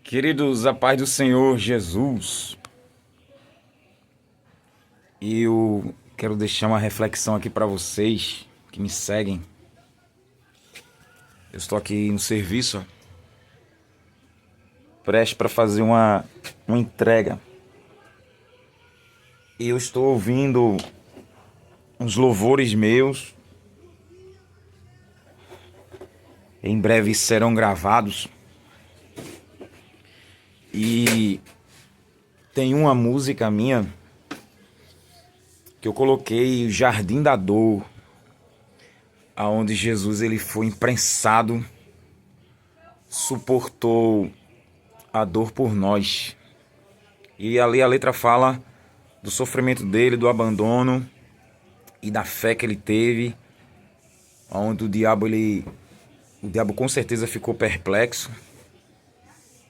Queridos, a paz do Senhor Jesus, eu quero deixar uma reflexão aqui para vocês que me seguem. Eu estou aqui no serviço, prestes para fazer uma entrega. E eu estou ouvindo uns louvores meus. Em breve serão gravados. E tem uma música minha que eu coloquei, o Jardim da Dor, aonde Jesus ele foi imprensado, suportou a dor por nós. E ali a letra fala do sofrimento dele, do abandono e da fé que ele teve, onde o diabo com certeza ficou perplexo.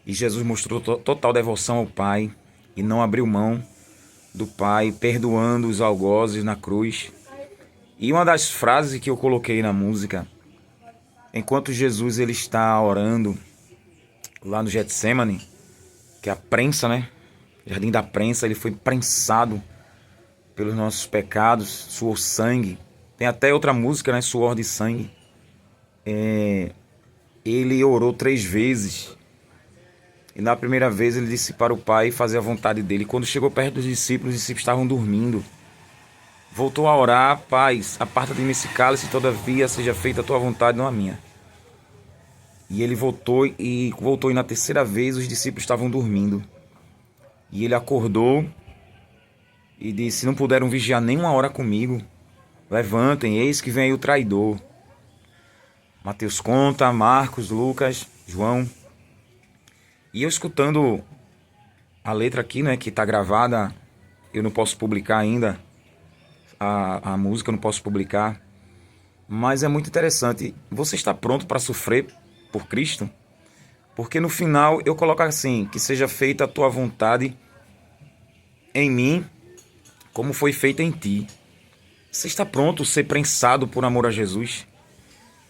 E Jesus mostrou total devoção ao Pai e não abriu mão do Pai, perdoando os algozes na cruz. E uma das frases que eu coloquei na música, enquanto Jesus ele está orando lá no Getsemane, que é a prensa, né? Jardim da prensa, ele foi prensado pelos nossos pecados, suou sangue. Tem até outra música, né? Suor de sangue. Ele orou 3 vezes. E na primeira vez ele disse para o Pai fazer a vontade dele. Quando chegou perto dos discípulos, os discípulos estavam dormindo. Voltou a orar: Pai, aparta de mim esse cálice, todavia seja feita a tua vontade, não a minha. E ele voltou e na terceira vez os discípulos estavam dormindo. E ele acordou e disse: não puderam vigiar nem 1 hora comigo. Levantem, eis que vem aí o traidor. Mateus conta, Marcos, Lucas, João. E eu escutando a letra aqui, né, que está gravada, eu não posso publicar ainda, a música eu não posso publicar, mas é muito interessante. Você está pronto para sofrer por Cristo? Porque no final eu coloco assim: que seja feita a tua vontade em mim, como foi feita em ti. Você está pronto a ser prensado por amor a Jesus?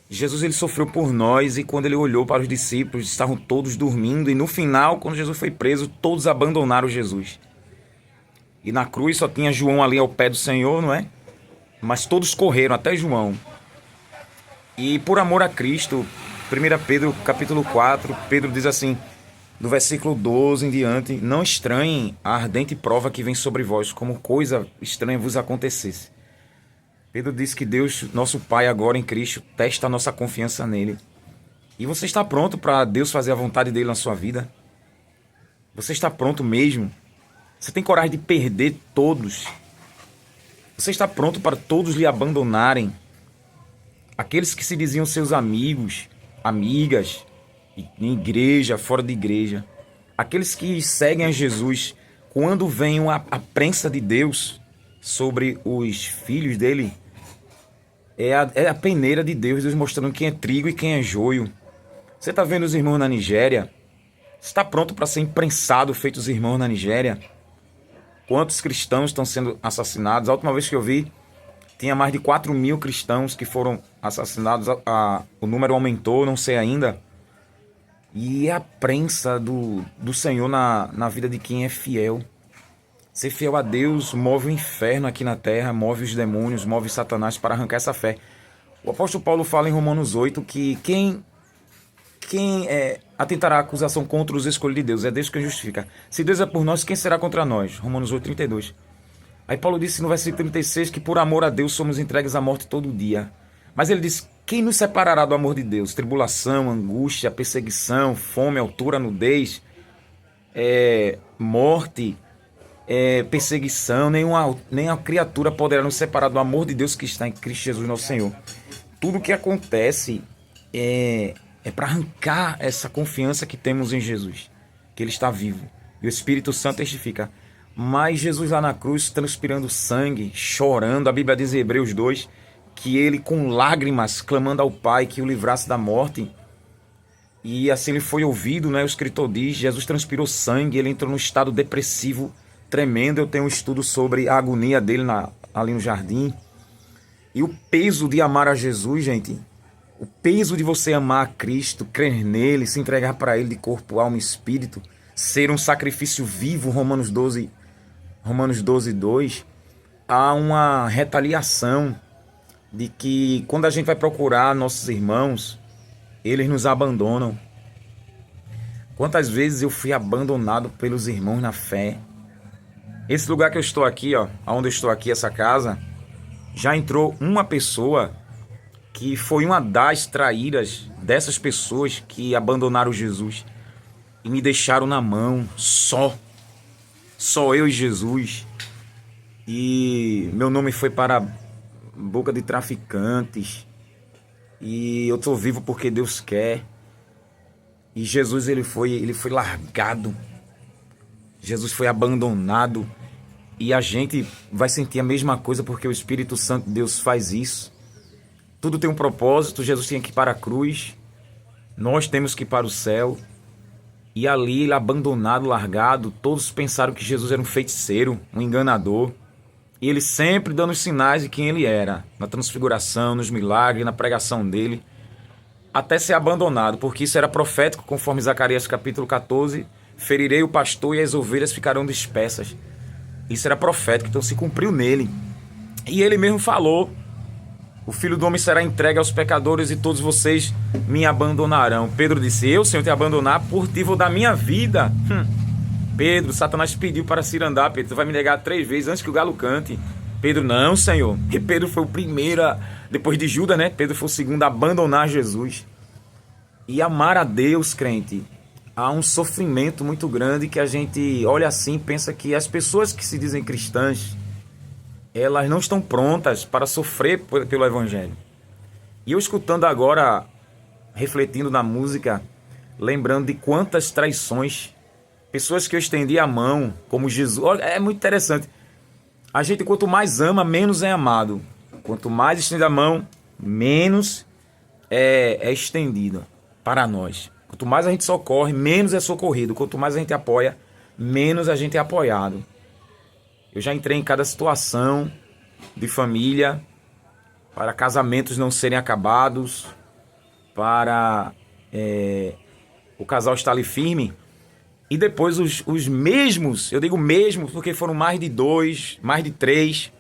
Jesus ele sofreu por nós, e quando ele olhou para os discípulos, estavam todos dormindo, e no final, quando Jesus foi preso, todos abandonaram Jesus. E na cruz só tinha João ali ao pé do Senhor, não é? Mas todos correram, até João. E por amor a Cristo, 1 Pedro capítulo 4, Pedro diz assim, do versículo 12 em diante: não estranhem a ardente prova que vem sobre vós, como coisa estranha vos acontecesse. Pedro diz que Deus, nosso Pai, agora em Cristo, testa a nossa confiança nele. E você está pronto para Deus fazer a vontade dele na sua vida? Você está pronto mesmo? Você tem coragem de perder todos? Você está pronto para todos lhe abandonarem? Aqueles que se diziam seus amigos, amigas, em igreja, fora de igreja. Aqueles que seguem a Jesus, quando vem a prensa de Deus sobre os filhos dele, é a peneira de Deus, Deus mostrando quem é trigo e quem é joio. Você está vendo os irmãos na Nigéria? Você está pronto para ser imprensado, feito os irmãos na Nigéria? Quantos cristãos estão sendo assassinados? A última vez que eu vi, tinha mais de 4.000 cristãos que foram assassinados. O número aumentou, não sei ainda. E é a prensa do Senhor na vida de quem é fiel. Ser fiel a Deus move o inferno aqui na terra, move os demônios, move Satanás para arrancar essa fé. O apóstolo Paulo fala em Romanos 8 que quem atentará a acusação contra os escolhidos de Deus? É Deus quem justifica. Se Deus é por nós, quem será contra nós? Romanos 8, 32. Aí Paulo disse no versículo 36 que por amor a Deus somos entregues à morte todo dia. Mas ele diz: quem nos separará do amor de Deus? Tribulação, angústia, perseguição, fome, altura, nudez, morte, perseguição. Nenhuma criatura poderá nos separar do amor de Deus que está em Cristo Jesus nosso Senhor. Tudo que acontece é para arrancar essa confiança que temos em Jesus, que Ele está vivo, e o Espírito Santo testifica. Mas Jesus lá na cruz, transpirando sangue, chorando, a Bíblia diz em Hebreus 2, que Ele com lágrimas, clamando ao Pai que o livrasse da morte, e assim Ele foi ouvido, né? O escritor diz, Jesus transpirou sangue, Ele entrou num estado depressivo tremendo. Eu tenho um estudo sobre a agonia dele ali no jardim. E o peso de amar a Jesus, gente, O peso de você amar a Cristo, crer nele, se entregar para ele de corpo, alma e espírito, ser um sacrifício vivo, Romanos 12, 2, há uma retaliação de que quando a gente vai procurar nossos irmãos, eles nos abandonam. Quantas vezes eu fui abandonado pelos irmãos na fé? Esse lugar que eu estou aqui, ó, onde eu estou aqui, essa casa, já entrou uma pessoa que foi uma das traíras dessas pessoas que abandonaram Jesus e me deixaram na mão, só eu e Jesus. E meu nome foi para a boca de traficantes, e eu estou vivo porque Deus quer. E Jesus, ele foi largado, Jesus foi abandonado, e a gente vai sentir a mesma coisa porque o Espírito Santo de Deus faz isso. Tudo tem um propósito. Jesus tinha que ir para a cruz, nós temos que ir para o céu. E ali, ele abandonado, largado, todos pensaram que Jesus era um feiticeiro, um enganador. E ele sempre dando os sinais de quem ele era, na transfiguração, nos milagres, na pregação dele, até ser abandonado, porque isso era profético, conforme Zacarias capítulo 14, ferirei o pastor e as ovelhas ficarão dispersas. Isso era profético, então se cumpriu nele. E ele mesmo falou: o Filho do Homem será entregue aos pecadores e todos vocês me abandonarão. Pedro disse: eu, Senhor, te abandonar, por ti vou dar minha vida. Pedro, Satanás pediu para se ir andar. Pedro, tu vai me negar 3 vezes antes que o galo cante. Pedro: não, Senhor. E Pedro foi o primeiro, depois de Judas, né? Pedro foi o segundo a abandonar Jesus. E amar a Deus, crente, há um sofrimento muito grande que a gente olha assim e pensa que as pessoas que se dizem cristãs, elas não estão prontas para sofrer pelo Evangelho. E eu escutando agora, refletindo na música, lembrando de quantas traições, pessoas que eu estendi a mão, como Jesus. Olha, é muito interessante. A gente, quanto mais ama, menos é amado. Quanto mais estende a mão, menos é estendido para nós. Quanto mais a gente socorre, menos é socorrido. Quanto mais a gente apoia, menos a gente é apoiado. Eu já entrei em cada situação de família, para casamentos não serem acabados, para o casal estar ali firme, e depois os mesmos, eu digo mesmos porque foram mais de 2, mais de 3,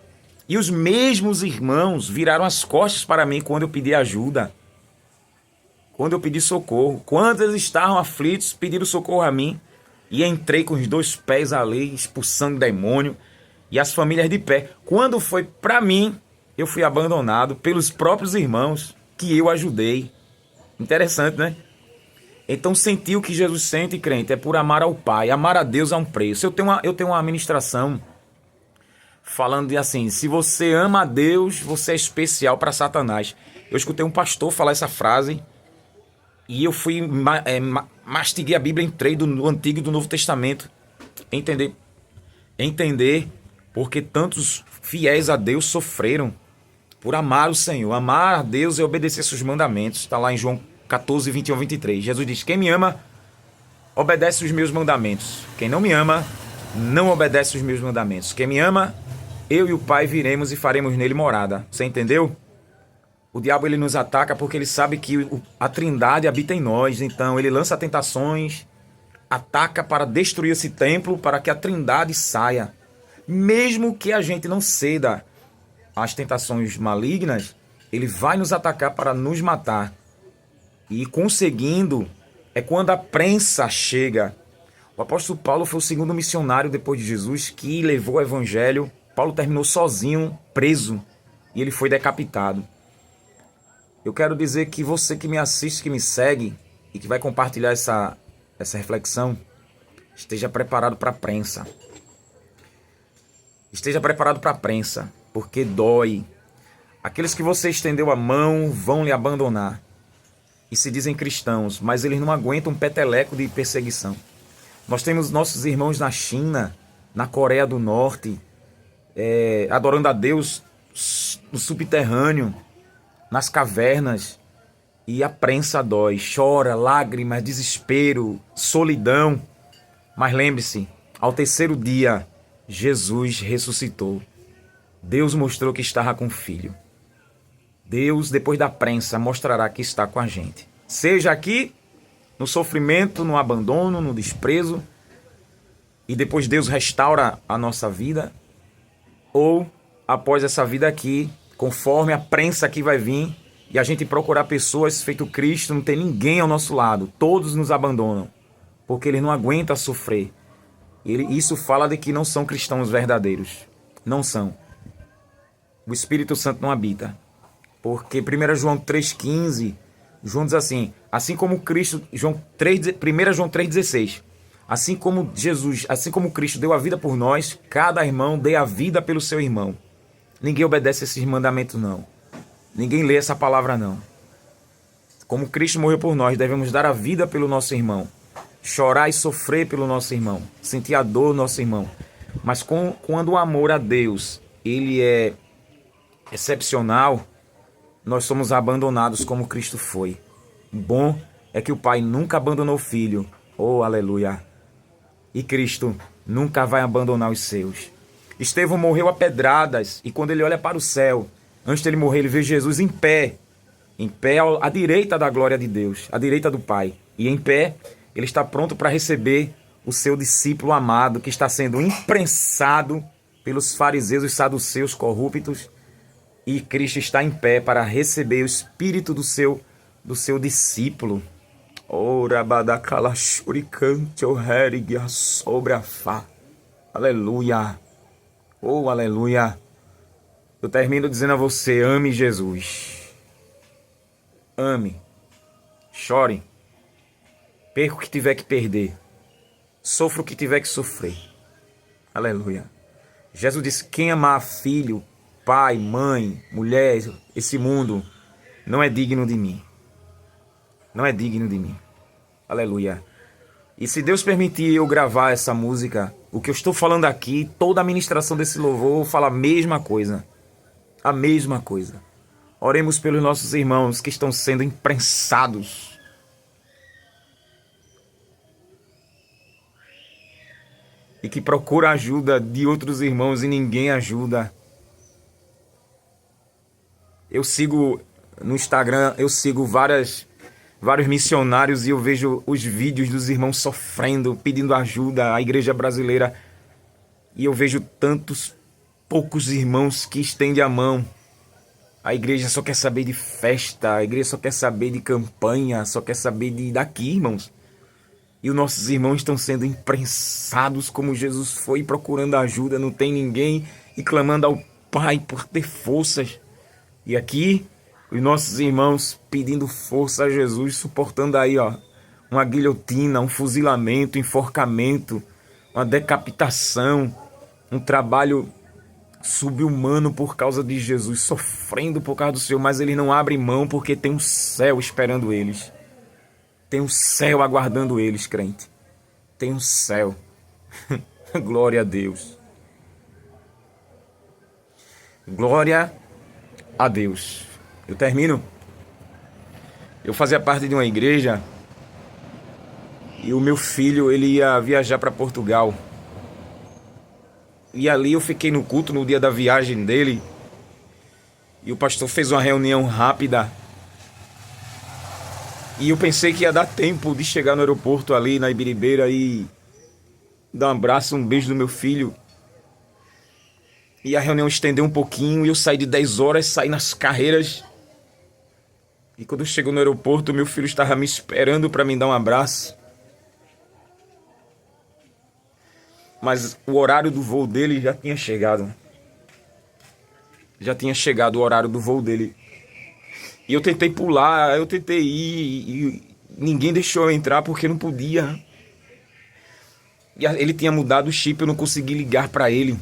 e os mesmos irmãos viraram as costas para mim quando eu pedi ajuda, quando eu pedi socorro. Quando eles estavam aflitos, pediram socorro a mim, e entrei com os 2 pés ali, expulsando demônio, e as famílias de pé. Quando foi para mim, eu fui abandonado pelos próprios irmãos que eu ajudei. Interessante, né? Então, sentir o que Jesus sente, crente, é por amar ao Pai. Amar a Deus é um preço. Eu tenho uma administração falando de assim: se você ama a Deus, você é especial para Satanás. Eu escutei um pastor falar essa frase e eu fui mastiguei a Bíblia, entrei do Antigo e do Novo Testamento. Entender porque tantos fiéis a Deus sofreram por amar o Senhor. Amar a Deus é obedecer seus mandamentos. Está lá em João 14, 21, 23. Jesus diz: quem me ama, obedece os meus mandamentos. Quem não me ama, não obedece os meus mandamentos. Quem me ama, eu e o Pai viremos e faremos nele morada. Você entendeu? O diabo, ele nos ataca porque ele sabe que a Trindade habita em nós. Então ele lança tentações, ataca para destruir esse templo, para que a Trindade saia. Mesmo que a gente não ceda às tentações malignas, ele vai nos atacar para nos matar. E conseguindo, é quando a prensa chega. O apóstolo Paulo foi o segundo missionário depois de Jesus que levou o evangelho. Paulo terminou sozinho, preso, e ele foi decapitado. Eu quero dizer que você que me assiste, que me segue e que vai compartilhar essa reflexão, esteja preparado para a prensa. Esteja preparado para a prensa, porque dói. Aqueles que você estendeu a mão vão lhe abandonar. E se dizem cristãos, mas eles não aguentam um peteleco de perseguição. Nós temos nossos irmãos na China, na Coreia do Norte, adorando a Deus no subterrâneo, nas cavernas. E a prensa dói, chora, lágrimas, desespero, solidão. Mas lembre-se, ao 3º dia, Jesus ressuscitou. Deus mostrou que estava com o Filho. Deus, depois da prensa, mostrará que está com a gente. Seja aqui, no sofrimento, no abandono, no desprezo, e depois Deus restaura a nossa vida, ou após essa vida aqui, conforme a prensa que vai vir, e a gente procurar pessoas feito Cristo, não tem ninguém ao nosso lado, todos nos abandonam, porque eles não aguentam sofrer. Isso fala de que não são cristãos verdadeiros, não são. O Espírito Santo não habita, porque 1 João 3,15, João diz assim como Cristo, 1 João 3,16, assim como Jesus, assim como Cristo deu a vida por nós, cada irmão dê a vida pelo seu irmão. Ninguém obedece esses mandamentos, não. Ninguém lê essa palavra, não. Como Cristo morreu por nós, devemos dar a vida pelo nosso irmão. Chorar e sofrer pelo nosso irmão. Sentir a dor do nosso irmão. Mas quando o amor a Deus, ele é excepcional, nós somos abandonados como Cristo foi. O bom é que o Pai nunca abandonou o Filho. Oh, aleluia. E Cristo nunca vai abandonar os seus. Estevão morreu a pedradas, e quando ele olha para o céu, antes dele morrer, ele vê Jesus em pé à direita da glória de Deus, à direita do Pai. E em pé, ele está pronto para receber o seu discípulo amado, que está sendo imprensado pelos fariseus e saduceus corruptos, e Cristo está em pé para receber o espírito do seu discípulo. Ora badacalachuricante o heriguia sobre a fá. Aleluia. Oh, aleluia. Eu termino dizendo a você, ame Jesus. Ame. Chore. Perca o que tiver que perder. Sofra o que tiver que sofrer. Aleluia. Jesus disse, quem amar filho, pai, mãe, mulher, esse mundo, não é digno de mim. Não é digno de mim. Aleluia. E se Deus permitir eu gravar essa música, o que eu estou falando aqui, toda a ministração desse louvor fala a mesma coisa. A mesma coisa. Oremos pelos nossos irmãos que estão sendo imprensados. E que procuram ajuda de outros irmãos e ninguém ajuda. Eu sigo no Instagram, vários missionários e eu vejo os vídeos dos irmãos sofrendo, pedindo ajuda à igreja brasileira. E eu vejo tantos poucos irmãos que estendem a mão. A igreja só quer saber de festa, a igreja só quer saber de campanha, só quer saber daqui, irmãos. E os nossos irmãos estão sendo imprensados como Jesus foi, procurando ajuda, não tem ninguém, e clamando ao Pai por ter forças. E aqui, os nossos irmãos pedindo força a Jesus, suportando aí, uma guilhotina, um fuzilamento, enforcamento, uma decapitação, um trabalho sub-humano por causa de Jesus, sofrendo por causa do Senhor, mas eles não abrem mão porque tem um céu esperando eles. Tem um céu aguardando eles, crente. Tem um céu. Glória a Deus. Glória a Deus. Eu termino. Eu fazia parte de uma igreja e o meu filho, ele ia viajar para Portugal. E ali eu fiquei no culto no dia da viagem dele. E o pastor fez uma reunião rápida. E eu pensei que ia dar tempo de chegar no aeroporto ali na Ibiribeira e dar um abraço, um beijo do meu filho. E a reunião estendeu um pouquinho e eu saí de 10 horas, saí nas carreiras. E quando eu chego no aeroporto, meu filho estava me esperando para me dar um abraço. Mas o horário do voo dele já tinha chegado. Já tinha chegado o horário do voo dele. E eu tentei pular, eu tentei ir, e ninguém deixou eu entrar porque não podia. E ele tinha mudado o chip, eu não consegui ligar para ele.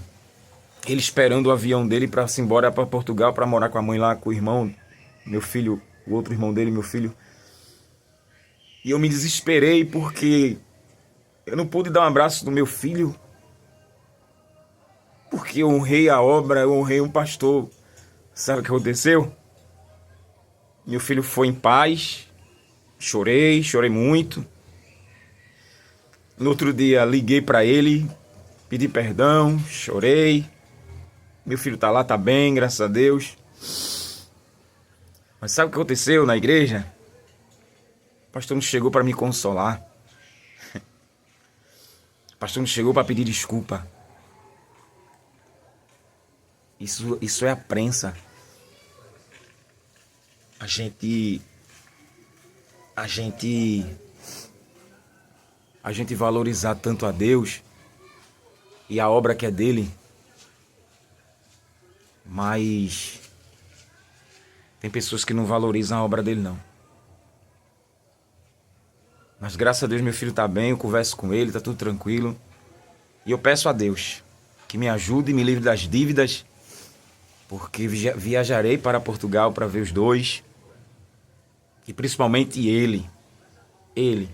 Ele esperando o avião dele para se embora para Portugal, para morar com a mãe lá, com o irmão, meu filho, o outro irmão dele, meu filho. E eu me desesperei porque eu não pude dar um abraço do meu filho. Porque eu honrei a obra, eu honrei um pastor. Sabe o que aconteceu? Meu filho foi em paz, chorei muito. No outro dia liguei para ele, pedi perdão, chorei. Meu filho tá lá, tá bem, graças a Deus. Mas sabe o que aconteceu na igreja? O pastor não chegou para me consolar. O pastor não chegou para pedir desculpa. Isso é a prensa. A gente valorizar tanto a Deus e a obra que é dele, mas tem pessoas que não valorizam a obra dele, não. Mas graças a Deus meu filho tá bem, eu converso com ele, tá tudo tranquilo. E eu peço a Deus que me ajude e me livre das dívidas, porque viajarei para Portugal para ver os dois. E principalmente ele. Ele.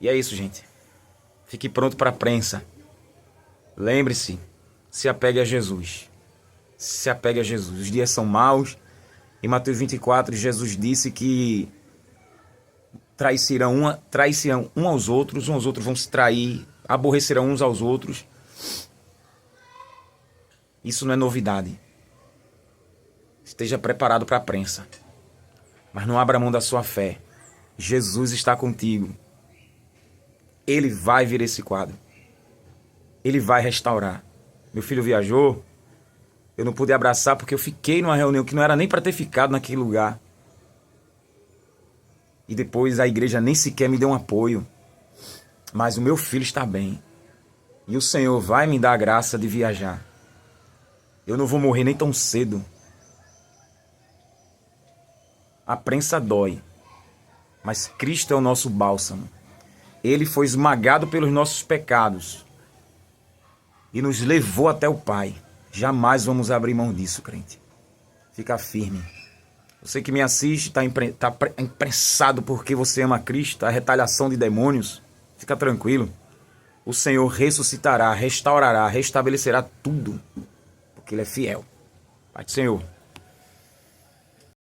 E é isso, gente. Fique pronto para a prensa. Lembre-se, se apegue a Jesus. Se apegue a Jesus. Os dias são maus. Em Mateus 24, Jesus disse que trairão uns aos outros vão se trair, aborrecerão uns aos outros. Isso não é novidade. Esteja preparado para a prensa. Mas não abra mão da sua fé. Jesus está contigo. Ele vai vir esse quadro. Ele vai restaurar. Meu filho viajou. Eu não pude abraçar porque eu fiquei numa reunião que não era nem para ter ficado naquele lugar. E depois a igreja nem sequer me deu um apoio. Mas o meu filho está bem. E o Senhor vai me dar a graça de viajar. Eu não vou morrer nem tão cedo. A prensa dói, mas Cristo é o nosso bálsamo. Ele foi esmagado pelos nossos pecados e nos levou até o Pai. Jamais vamos abrir mão disso, crente. Fica firme. Você que me assiste, está imprensado porque você ama Cristo, a retaliação de demônios. Fica tranquilo. O Senhor ressuscitará, restaurará, restabelecerá tudo, porque Ele é fiel. Pai do Senhor.